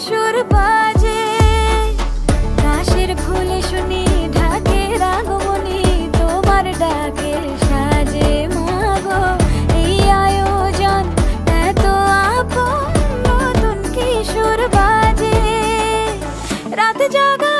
সুর বাজে, কাশের ফুলে শুনি ঢাকে রাগমণি, তোমার ডাকে সাজে মাগো এই আয়োজন এত আপন, নতুন কি সুর বাজে, রাত জাগা